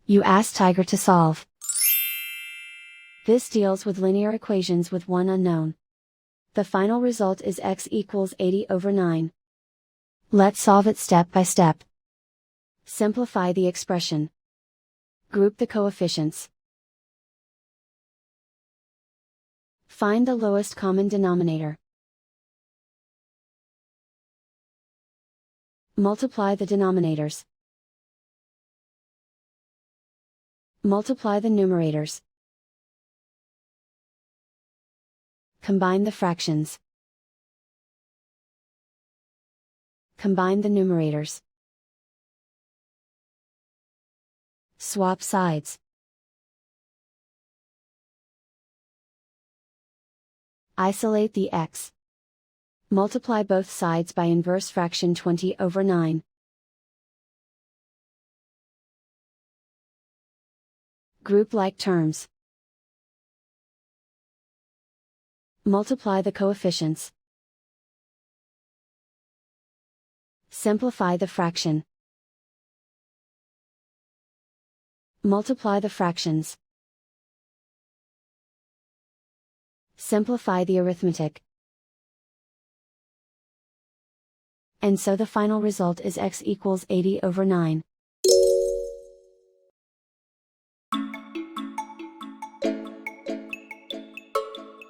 You ask Tiger to solve. This deals with linear equations with one unknown. The final result is x equals 80/9. Let's solve it step by step. Simplify the expression. Group the coefficients. Find the lowest common denominator. Multiply the denominators. Multiply the numerators. Combine the fractions. Combine the numerators. Swap sides. Isolate the x. Multiply both sides by inverse fraction 20/9. Group like terms. Multiply the coefficients. Simplify the fraction. Multiply the fractions. Simplify the arithmetic. And so the final result is x equals 80/9.